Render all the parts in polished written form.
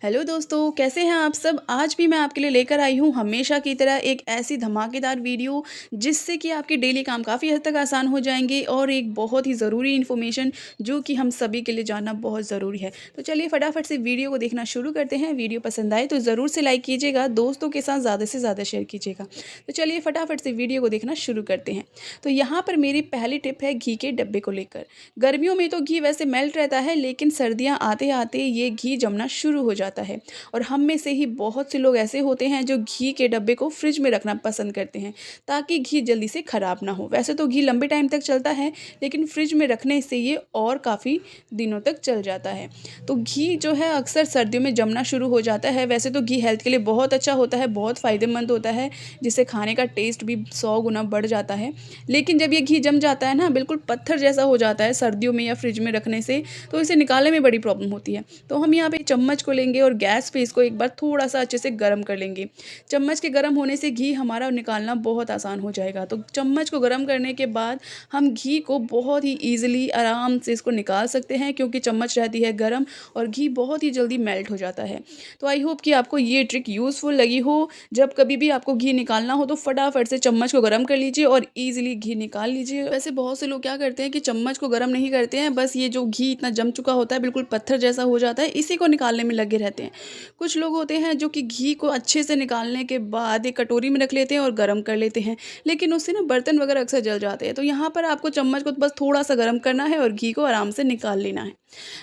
Hello दोस्तों, कैसे हैं आप सब। आज भी मैं आपके लिए लेकर आई हूँ हमेशा की तरह एक ऐसी धमाकेदार वीडियो जिससे कि आपके डेली काम काफ़ी हद तक आसान हो जाएंगे और एक बहुत ही ज़रूरी इन्फॉर्मेशन जो कि हम सभी के लिए जानना बहुत ज़रूरी है। तो चलिए फटाफट से वीडियो को देखना शुरू करते हैं। वीडियो पसंद आए तो ज़रूर से लाइक कीजिएगा, दोस्तों के साथ ज़्यादा से ज़्यादा शेयर कीजिएगा। तो चलिए फटाफट से वीडियो को देखना शुरू करते हैं। तो यहाँ पर मेरी पहली टिप है घी के डब्बे को लेकर। गर्मियों में तो घी वैसे मेल्ट रहता है, लेकिन सर्दियाँ आते आते ये घी जमना शुरू हो जाता है। और हम में से ही बहुत से लोग ऐसे होते हैं जो घी के डब्बे को फ्रिज में रखना पसंद करते हैं ताकि घी जल्दी से ख़राब ना हो। वैसे तो घी लंबे टाइम तक चलता है, लेकिन फ्रिज में रखने से ये और काफ़ी दिनों तक चल जाता है। तो घी जो है अक्सर सर्दियों में जमना शुरू हो जाता है। वैसे तो घी हेल्थ के लिए बहुत अच्छा होता है, बहुत फ़ायदेमंद होता है, जिससे खाने का टेस्ट भी 100 गुना बढ़ जाता है। लेकिन जब ये घी जम जाता है ना, बिल्कुल पत्थर जैसा हो जाता है सर्दियों में या फ्रिज में रखने से, तो इसे निकालने में बड़ी प्रॉब्लम होती है। तो हम यहाँ पे चम्मच को लेंगे और गैस पे इसको एक बार थोड़ा सा अच्छे से गर्म कर लेंगे। चम्मच के गर्म होने से घी हमारा निकालना बहुत आसान हो जाएगा। तो चम्मच को गर्म करने के बाद हम घी को बहुत ही ईजिली आराम से इसको निकाल सकते हैं, क्योंकि चम्मच रहती है गर्म और घी बहुत ही जल्दी मेल्ट हो जाता है। तो आई होप कि आपको ये ट्रिक यूज़फुल लगी हो। जब कभी भी आपको घी निकालना हो तो फटाफट से चम्मच को गर्म कर लीजिए और ईजिली घी निकाल लीजिए। वैसे बहुत से लोग क्या करते हैं कि चम्मच को गर्म नहीं करते हैं, बस ये जो घी इतना जम चुका होता है, बिल्कुल पत्थर जैसा हो जाता है, इसी को निकालने में लगे रहते हैं। कुछ लोग होते हैं जो कि घी को अच्छे से निकालने के बाद एक कटोरी में रख लेते हैं और गर्म कर लेते हैं, लेकिन उससे ना बर्तन वगैरह अक्सर जल जाते हैं। तो यहाँ पर आपको चम्मच को बस थोड़ा सा गर्म करना है और घी को आराम से निकाल लेना है।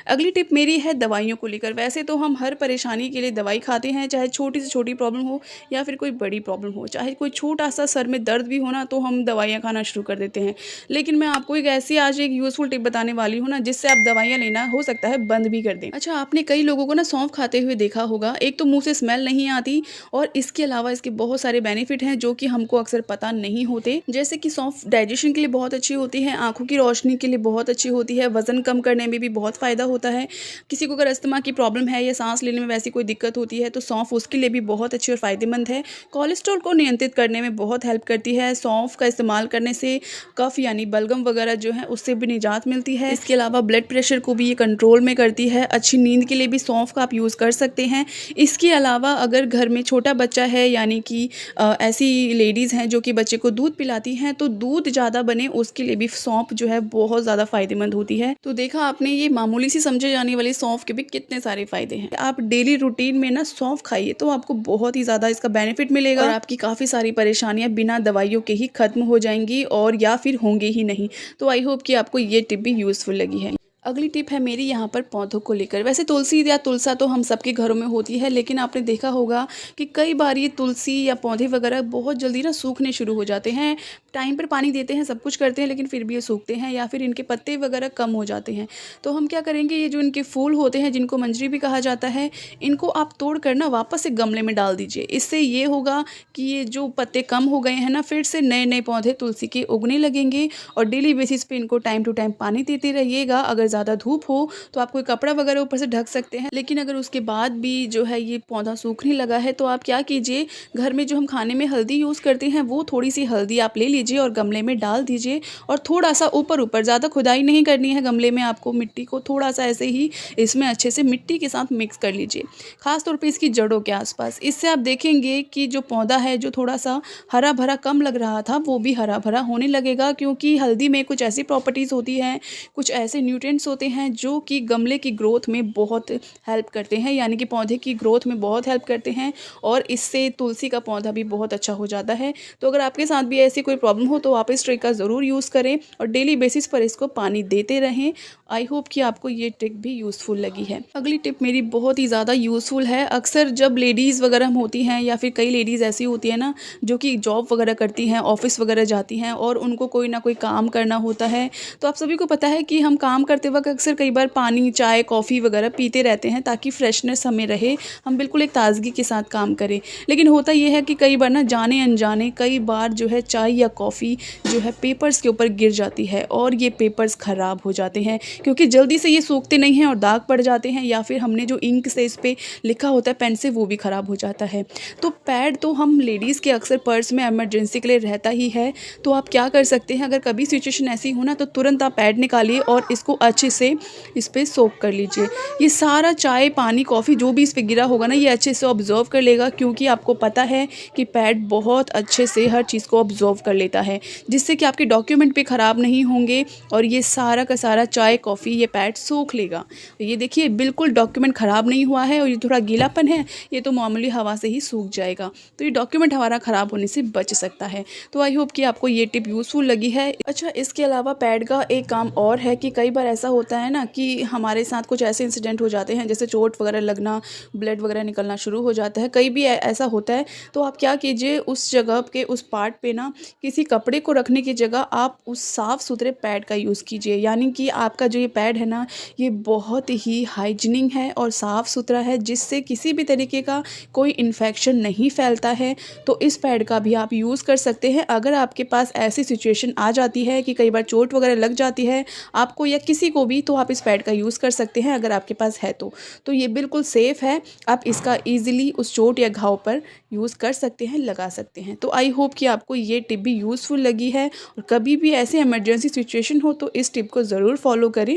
अगली टिप मेरी है दवाइयों को लेकर। वैसे तो हम हर परेशानी के लिए दवाई खाते हैं, चाहे छोटी से छोटी प्रॉब्लम हो या फिर कोई बड़ी प्रॉब्लम हो, चाहे कोई छोटा सा सर में दर्द भी हो ना, तो हम दवाइयाँ खाना शुरू कर देते हैं। लेकिन मैं आपको एक ऐसी आज एक यूज़फुल टिप बताने वाली हूँ ना, जिससे आप दवाइयाँ लेना हो सकता है बंद भी कर दें। अच्छा, आपने कई लोगों को ना सौंफ खाते हुए देखा होगा। एक तो मुँह से स्मेल नहीं आती, और इसके अलावा इसके बहुत सारे बेनिफिट हैं जो कि हमको अक्सर पता नहीं होते। जैसे कि सौंफ डाइजेशन के लिए बहुत अच्छी होती है, आँखों की रोशनी के लिए बहुत अच्छी होती है, वज़न कम करने में भी बहुत फ़ायदा होता है। किसी को अगर अस्थमा की प्रॉब्लम है या सांस लेने में वैसी कोई दिक्कत होती है, तो सौंफ उसके लिए भी बहुत अच्छी और फ़ायदेमंद है। कोलेस्ट्रॉल को नियंत्रित करने में बहुत हेल्प करती है। सौंफ का इस्तेमाल करने से कफ यानी बलगम वगैरह जो है उससे भी निजात मिलती है। इसके अलावा ब्लड प्रेशर को भी ये कंट्रोल में करती है। अच्छी नींद के लिए भी सौंफ का आप यूज़ कर सकते हैं। इसके अलावा अगर घर में छोटा बच्चा है, यानी कि ऐसी लेडीज़ हैं जो कि बच्चे को दूध पिलाती हैं, तो दूध ज़्यादा बने उसके लिए भी सौंफ जो है बहुत ज़्यादा फ़ायदेमंद होती है। तो देखा आपने, ये मामूली सी समझे जाने वाली सौंफ के भी कितने सारे फ़ायदे हैं। आप डेली रूटीन में ना सौंफ खाइए तो आपको बहुत ही ज़्यादा इसका बेनिफिट मिलेगा और आपकी काफ़ी सारी परेशानियाँ बिना दवाइयों के ही खत्म हो जाएंगी और या फिर होंगे ही नहीं। तो आई होप कि आपको ये टिप भी यूज़फुल लगी है। अगली टिप है मेरी यहाँ पर पौधों को लेकर। वैसे तुलसी या तुलसा तो हम सबके घरों में होती है, लेकिन आपने देखा होगा कि कई बार ये तुलसी या पौधे वगैरह बहुत जल्दी ना सूखने शुरू हो जाते हैं। टाइम पर पानी देते हैं, सब कुछ करते हैं, लेकिन फिर भी ये सूखते हैं या फिर इनके पत्ते वगैरह कम हो जाते हैं। तो हम क्या करेंगे, ये जो इनके फूल होते हैं जिनको मंजरी भी कहा जाता है, इनको आप तोड़ कर ना वापस से गमले में डाल दीजिए। इससे ये होगा कि ये जो पत्ते कम हो गए हैं ना, फिर से नए नए पौधे तुलसी के उगने लगेंगे। और डेली बेसिस पे इनको टाइम टू टाइम पानी देते रहिएगा। अगर ज़्यादा धूप हो तो आप कोई कपड़ा वगैरह ऊपर से ढक सकते हैं, लेकिन अगर उसके बाद भी जो है ये पौधा सूखने लगा है, तो आप क्या कीजिए, घर में जो हम खाने में हल्दी यूज़ करते हैं, वो थोड़ी सी हल्दी आप ले लीजिए और गमले में डाल दीजिए। और थोड़ा सा ऊपर ऊपर, ज़्यादा खुदाई नहीं करनी है गमले में, आपको मिट्टी को थोड़ा सा ऐसे ही इसमें अच्छे से मिट्टी के साथ मिक्स कर लीजिए, खासतौर पर इसकी जड़ों के आसपास। इससे आप देखेंगे कि जो पौधा है जो थोड़ा सा हरा भरा कम लग रहा था, वो भी हरा भरा होने लगेगा, क्योंकि हल्दी में कुछ ऐसी प्रॉपर्टीज़ होती हैं, कुछ ऐसे न्यूट्रिएंट्स होते हैं जो कि गमले की ग्रोथ में बहुत हेल्प करते हैं, यानी कि पौधे की ग्रोथ में बहुत हेल्प करते हैं। और इससे तुलसी का पौधा भी बहुत अच्छा हो जाता है। तो अगर आपके साथ भी ऐसी कोई प्रॉब्लम हो तो आप इस ट्रिक का ज़रूर यूज़ करें और डेली बेसिस पर इसको पानी देते रहें। आई होप कि आपको ये ट्रिक भी यूज़फुल लगी है। अगली टिप मेरी बहुत ही ज़्यादा यूज़फुल है। अक्सर जब लेडीज़ वगैरह होती हैं, या फिर कई लेडीज़ ऐसी होती है ना जो कि जॉब वगैरह करती हैं, ऑफिस वगैरह जाती हैं, और उनको कोई ना कोई काम करना होता है। तो आप सभी को पता है कि हम काम करते वक्त अक्सर कई बार पानी, चाय, कॉफ़ी वगैरह पीते रहते हैं ताकि फ्रेशनेस हमें रहे, हम बिल्कुल एक ताज़गी के साथ काम करें। लेकिन होता ये है कि कई बार ना जाने अनजाने कई बार जो है चाय या कॉफ़ी जो है पेपर्स के ऊपर गिर जाती है, और ये पेपर्स ख़राब हो जाते हैं, क्योंकि जल्दी से ये सूखते नहीं हैं और दाग पड़ जाते हैं, या फिर हमने जो इंक से इस पर लिखा होता है पेन से, वो भी ख़राब हो जाता है। तो पैड तो हम लेडीज़ के अक्सर पर्स में इमरजेंसी के लिए रहता ही है। तो आप क्या कर सकते हैं, अगर कभी सिचुएशन ऐसी हो ना, तो तुरंत आप पैड निकालिए और इसको अच्छे अच्छे से इस पे सोक कर लीजिए। ये सारा चाय, पानी, कॉफ़ी जो भी इस पे गिरा होगा ना, ये अच्छे से ऑब्ज़र्व कर लेगा, क्योंकि आपको पता है कि पैड बहुत अच्छे से हर चीज़ को ऑब्ज़र्व कर लेता है, जिससे कि आपके डॉक्यूमेंट भी ख़राब नहीं होंगे और ये सारा का सारा चाय, कॉफ़ी ये पैड सोख लेगा। तो ये देखिए बिल्कुल डॉक्यूमेंट ख़राब नहीं हुआ है, और ये थोड़ा गीलापन है, ये तो मामूली हवा से ही सूख जाएगा। तो ये डॉक्यूमेंट हमारा ख़राब होने से बच सकता है। तो आई होप कि आपको ये टिप यूज़फुल लगी है। अच्छा, इसके अलावा पैड का एक काम और है कि कई बार ऐसा होता है ना कि हमारे साथ कुछ ऐसे इंसिडेंट हो जाते हैं, जैसे चोट वगैरह लगना, ब्लड वगैरह निकलना शुरू हो जाता है, कई भी ऐसा होता है। तो आप क्या कीजिए, उस जगह के उस पार्ट पे ना किसी कपड़े को रखने की जगह आप उस साफ़ सुथरे पैड का यूज़ कीजिए। यानी कि आपका जो ये पैड है ना, ये बहुत ही हाइजीनिक है और साफ़ सुथरा है, जिससे किसी भी तरीके का कोई इन्फेक्शन नहीं फैलता है। तो इस पैड का भी आप यूज़ कर सकते हैं। अगर आपके पास ऐसी सिचुएशन आ जाती है कि कई बार चोट वगैरह लग जाती है आपको या किसी को भी, तो आप इस पैड का यूज़ कर सकते हैं अगर आपके पास है तो। तो ये बिल्कुल सेफ़ है, आप इसका ईज़िली उस चोट या घाव पर यूज़ कर सकते हैं, लगा सकते हैं। तो आई होप कि आपको ये टिप भी यूज़फुल लगी है, और कभी भी ऐसे इमरजेंसी सिचुएशन हो तो इस टिप को ज़रूर फॉलो करें।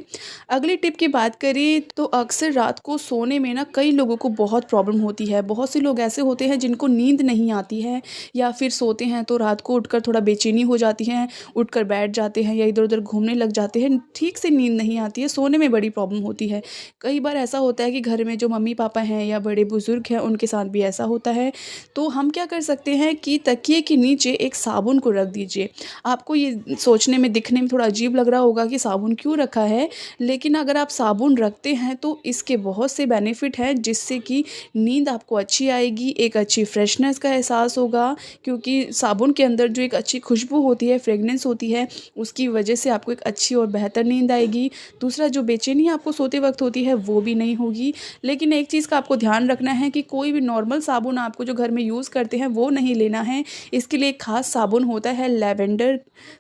अगली टिप की बात करें तो अक्सर रात को सोने में ना कई लोगों को बहुत प्रॉब्लम होती है। बहुत से लोग ऐसे होते हैं जिनको नींद नहीं आती है, या फिर सोते हैं तो रात को उठकर थोड़ा बेचैनी हो जाती है, उठकर बैठ जाते हैं या इधर-उधर घूमने लग जाते हैं, ठीक से नींद नहीं आती है, सोने में बड़ी प्रॉब्लम होती है। कई बार ऐसा होता है कि घर में जो मम्मी-पापा हैं या बड़े बुज़ुर्ग हैं, उनके साथ भी ऐसा होता है। तो हम क्या कर सकते हैं कि तकिए के नीचे एक साबुन को रख दीजिए। आपको ये सोचने में, दिखने में थोड़ा अजीब लग रहा होगा कि साबुन क्यों रखा है, लेकिन अगर आप साबुन रखते हैं तो इसके बहुत से बेनिफिट हैं, जिससे कि नींद आपको अच्छी आएगी, एक अच्छी फ्रेशनेस का एहसास होगा, क्योंकि साबुन के अंदर जो एक अच्छी खुशबू होती है, फ्रेगनेंस होती है, उसकी वजह से आपको एक अच्छी और बेहतर नींद आएगी। दूसरा, जो बेचैनी आपको सोते वक्त होती है वो भी नहीं होगी। लेकिन एक चीज़ का आपको ध्यान रखना है कि कोई भी नॉर्मल साबुन आपको जो घर में यूज़ करते हैं वो नहीं लेना है। इसके लिए एक ख़ास साबुन होता है, लैवेंडर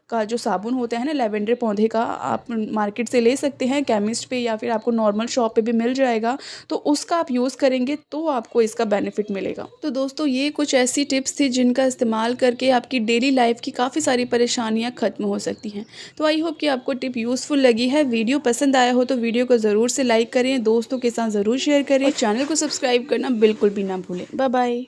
का जो साबुन होता है ना, लैवेंडर पौधे का, आप मार्केट से ले सकते हैं, केमिस्ट पे या फिर आपको नॉर्मल शॉप पे भी मिल जाएगा। तो उसका आप यूज़ करेंगे तो आपको इसका बेनिफिट मिलेगा। तो दोस्तों, ये कुछ ऐसी टिप्स थी जिनका इस्तेमाल करके आपकी डेली लाइफ की काफ़ी सारी परेशानियाँ ख़त्म हो सकती हैं। तो आई होप कि आपको टिप यूज़फुल लगी है। वीडियो पसंद आया हो तो वीडियो को ज़रूर से लाइक करें, दोस्तों के साथ ज़रूर शेयर करें, और चैनल को सब्सक्राइब करना बिल्कुल भी ना भूलें। Bye bye.